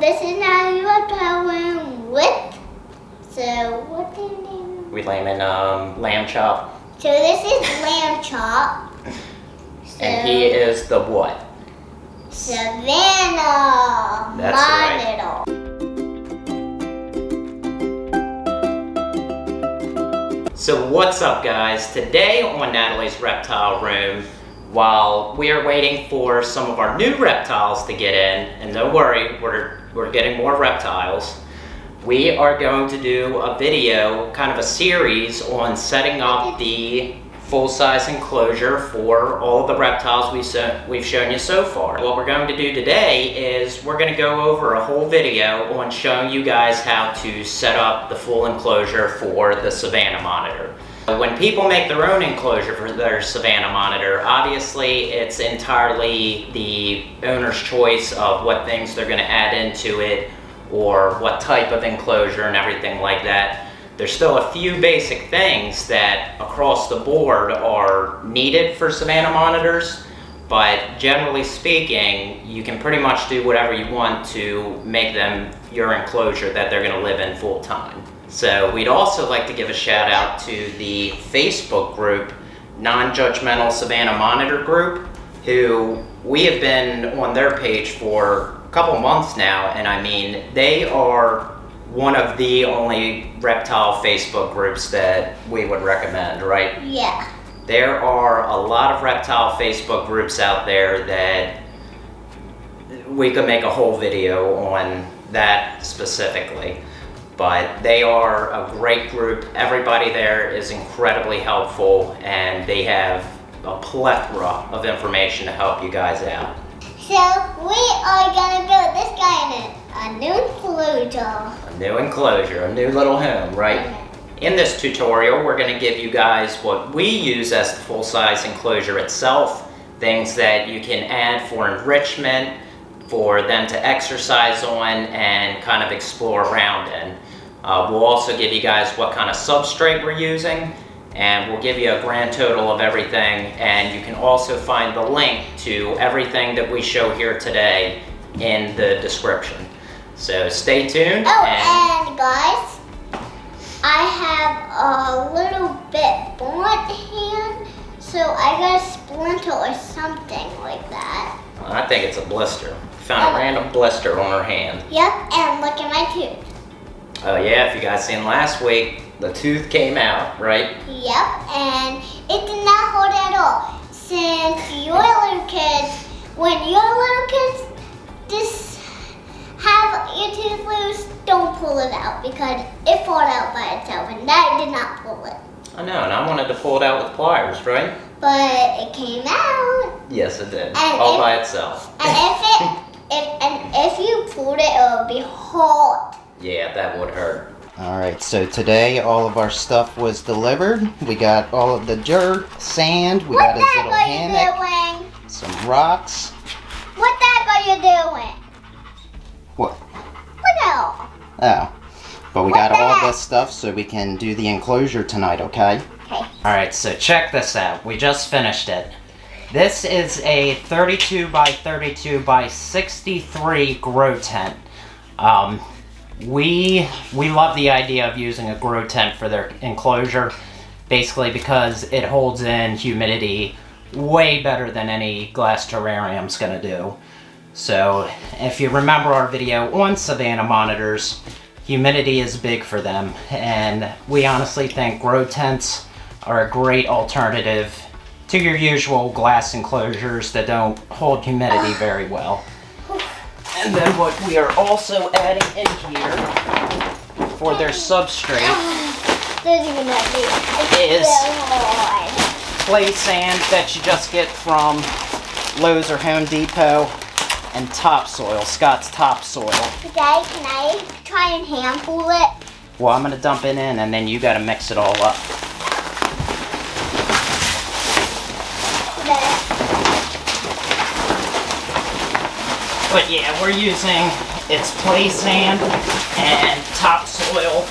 this is now your reptile room with, so what do you name? We name it Lamb Chop. So this is Lamb Chop. So, And he is the what? Savannah. That's my right. little. So what's up, guys? Today on Natalie's Reptile Room, while we are waiting for some of our new reptiles to get in, and don't worry, we're getting more reptiles, we are going to do a video, kind of a series on setting up the full-size enclosure for all of the reptiles we've shown you so far. What we're going to do today is we're going to go over a whole video on showing you guys how to set up the full enclosure for the Savannah monitor. When people make their own enclosure for their Savannah monitor, obviously it's entirely the owner's choice of what things they're going to add into it or what type of enclosure and everything like that. There's still a few basic things that across the board are needed for Savannah monitors, but generally speaking, you can pretty much do whatever you want to make them your enclosure that they're going to live in full time. So we'd also like to give a shout out to the Facebook group, Non-Judgmental Savannah Monitor Group, who we have been on their page for a couple months now, and I mean, they are one of the only reptile Facebook groups that we would recommend, right? Yeah. There are a lot of reptile Facebook groups out there that we could make a whole video on that specifically. But they are a great group. Everybody there is incredibly helpful, and they have a plethora of information to help you guys out. So we are gonna build this guy in a new enclosure. A new enclosure, a new little home, right? In this tutorial, we're gonna give you guys what we use as the full-size enclosure itself, things that you can add for enrichment, for them to exercise on and kind of explore around in. We'll also give you guys what kind of substrate we're using, and we'll give you a grand total of everything, and you can also find the link to everything that we show here today in the description. So stay tuned. Oh, and guys, I have a little bit blunt hand, so I got a splinter or something like that. I think it's a blister. Found a random blister on her hand. Yep, and look at my tooth. Oh yeah, if you guys seen last week, the tooth came out, right? Yep, and it did not hold at all. Since your little kids, when your little kids just have your tooth loose, don't pull it out because it fought out by itself, and that did not pull it. I know, and I wanted to pull it out with pliers, right? But it came out. Yes, it did. And all by itself. And if you pulled it, it would be hot. Yeah, that would hurt. Alright, so today all of our stuff was delivered. We got all of the dirt, sand, we got his little hammock, some rocks. What that are you doing? What? What else? Oh. But we got all this stuff so we can do the enclosure tonight, okay? Okay. Alright, so check this out. We just finished it. This is a 32 by 32 by 63 grow tent. We love the idea of using a grow tent for their enclosure, basically because it holds in humidity way better than any glass terrarium's gonna do. So if you remember our video on Savannah monitors, humidity is big for them, and we honestly think grow tents are a great alternative to your usual glass enclosures that don't hold humidity very well. And then what we are also adding in here for their substrate is clay sand that you just get from Lowe's or Home Depot, and topsoil, Scott's topsoil. Daddy, can I try and hand pull it? Well, I'm gonna dump it in and then you gotta mix it all up. But yeah, we're using its clay sand and topsoil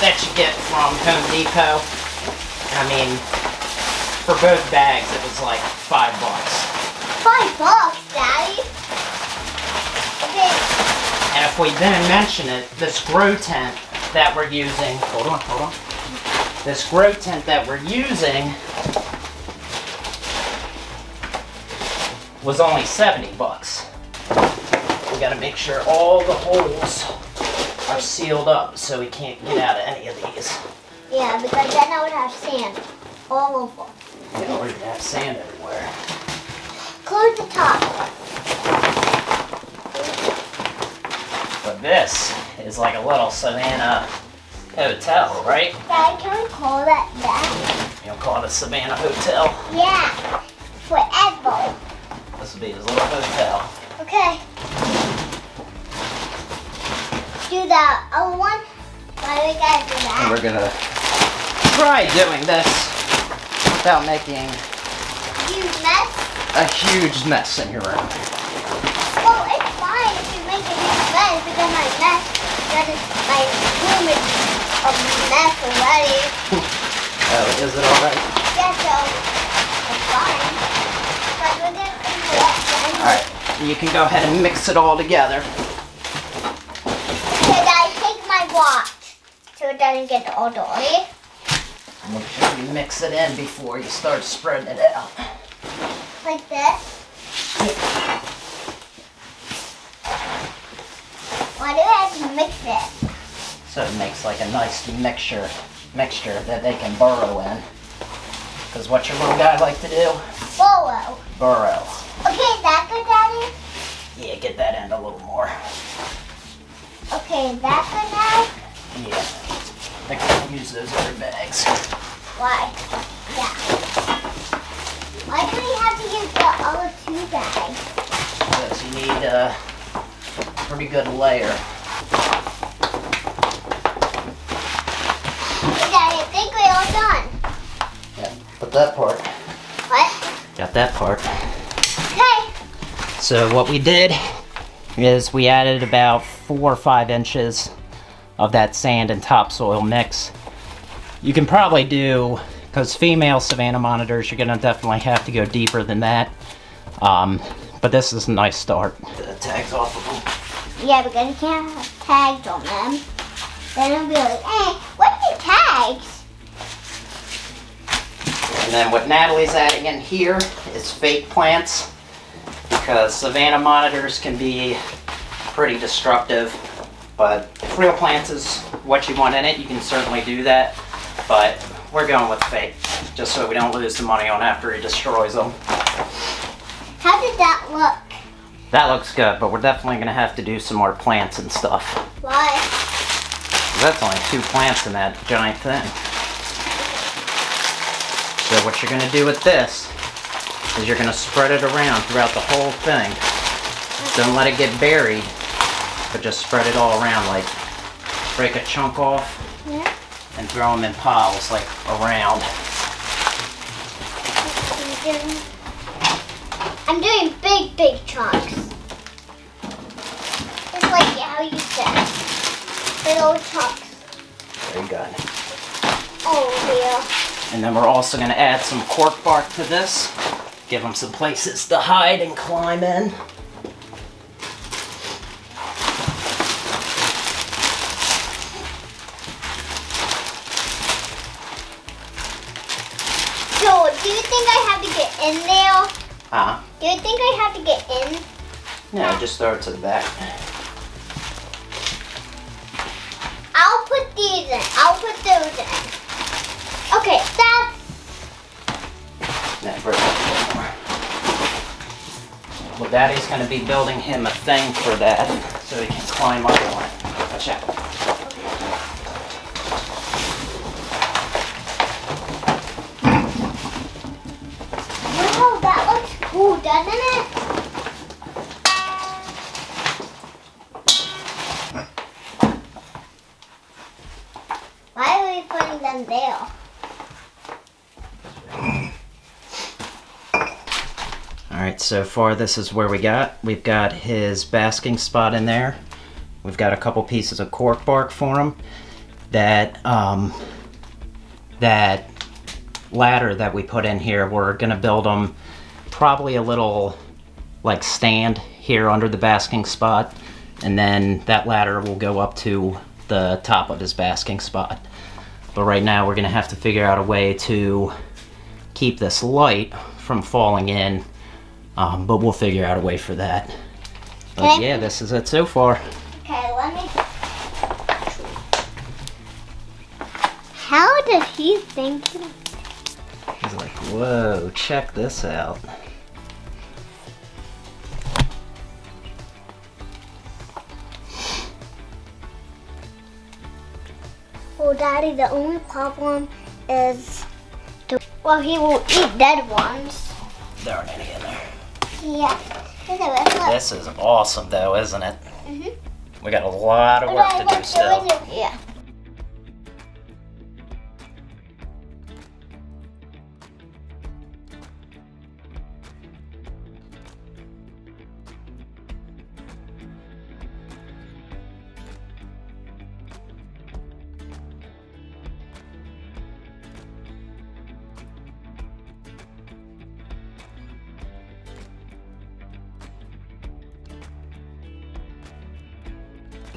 that you get from Home Depot. I mean, for both bags it was like $5. $5, Daddy? Okay. And of if we didn't mention it, this grow tent that we're using, hold on. This grow tent that we're using was only 70 bucks. We gotta make sure all the holes are sealed up so we can't get out of any of these. Yeah, because then I would have sand all over. Yeah, we're gonna have sand everywhere. Close the top. But this is like a little Savannah hotel, right? Dad, can we call that that? You'll call it a Savannah hotel. Yeah, forever. This will be his little hotel. Okay. Do that other one. Why do we gotta do And that? we're gonna Try doing this without making Huge mess? a huge mess in your room. Well, it's fine if you make a huge mess because my mess, my room is a mess already. Oh, is it alright? Yeah, so it's fine. But we're gonna do that then. Alright, you can go ahead and mix it all together. Okay, Dad, take my watch so it doesn't get all dirty. Make sure you mix it in before you start spreading it out. Like this. Why do I have to mix it? So it makes like a nice mixture that they can burrow in. Because what's your little guy like to do? Borrow. Burrow. Okay, is that good, Daddy? Yeah, get that end a little more. Okay, is that good now? Yeah. I can use those other bags. Why? Yeah. Why do we have to use the other 2 bags? Because you need a pretty good layer. Hey, Daddy, I think we're all done. yeah, put that part. What? Got that part. Okay. So what we did is we added about 4 or 5 inches of that sand and topsoil mix. You can probably do, because female Savannah monitors, you're gonna definitely have to go deeper than that. But this is a nice start. The tags off of them. Yeah, because you can't have tags on them. Then it'll be like, hey, what's the tags? And then what Natalie's adding in here is fake plants, because Savannah monitors can be pretty destructive. But if real plants is what you want in it, you can certainly do that. But we're going with fake, just so we don't lose the money on after he destroys them. How did that look? That looks good, but we're definitely going to have to do some more plants and stuff. Why? 'Cause that's only 2 plants in that giant thing. So what you're going to do with this is you're going to spread it around throughout the whole thing. Don't let it get buried, but just spread it all around, like break a chunk off Yeah. and throw them in piles, like around. I'm doing big chunks. Just like how you said. Little chunks. Very good. Oh dear. And then we're also going to add some cork bark to this. Give them some places to hide and climb in. So, do you think I have to get in there? Ah, Do you think I have to get in? no, just throw it to the back. I'll put these in. I'll put those in. Okay, that's... No, break it a little more. Well, Daddy's going to be building him a thing for that, so he can climb up on it. Watch out. Wow, that looks cool, doesn't it? Why are we putting them there? Alright, so far this is where we got. We've got his basking spot in there. We've got a couple pieces of cork bark for him. That ladder that we put in here, we're gonna build him probably a little like stand here under the basking spot, and then that ladder will go up to the top of his basking spot. But right now we're gonna have to figure out a way to keep this light from falling in, but we'll figure out a way for that. But yeah, this is it so far. Okay, let me. How did he think? He's like, whoa, check this out. Well, Daddy, the only problem is, well, he will eat dead ones. There aren't any in there. Yeah. This is awesome though, isn't it? Mm-hmm. We got a lot of work to do still. Yeah.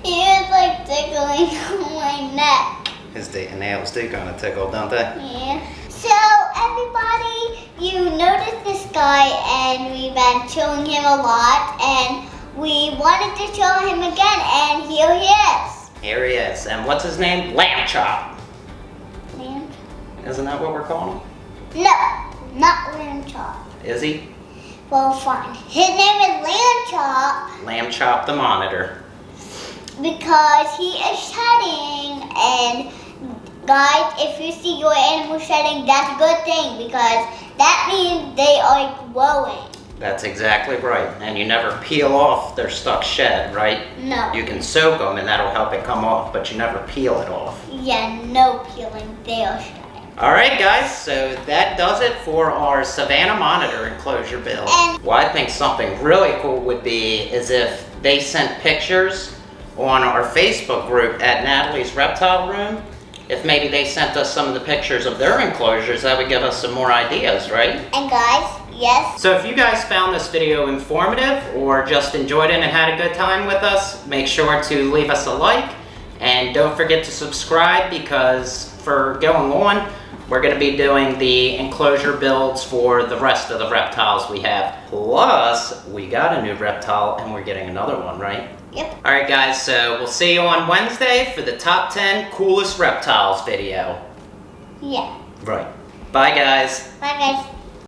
He is like tickling my neck. His nails do kind of tickle, don't they? Yeah. So everybody, you noticed this guy and we've been showing him a lot and we wanted to show him again and here he is. Here he is. And what's his name? Lamb Chop. Lamb? Isn't that what we're calling him? No, not Lamb Chop. Is he? Well, fine. His name is Lamb Chop Lamb Chop the Monitor. because he is shedding, and guys, if you see your animal shedding, that's a good thing because that means they are growing. That's exactly right. And you never peel off their stuck shed, right? No. You can soak them and that'll help it come off, but you never peel it off. Yeah, no peeling. They are shedding. All right, guys, so that does it for our Savannah monitor enclosure build. And Well, I think something really cool would be is if they sent pictures on our Facebook group at Natalie's Reptile Room. If maybe they sent us some of the pictures of their enclosures, that would give us some more ideas, right? and guys, yes, So if you guys found this video informative or just enjoyed it and had a good time with us, make sure to leave us a like and don't forget to subscribe because for going on, we're going to be doing the enclosure builds for the rest of the reptiles we have. Plus, we got a new reptile and we're getting another one, right? yep. All right, guys, so we'll see you on Wednesday for the top 10 coolest reptiles video. Yeah. Right. Bye, guys. Bye, guys.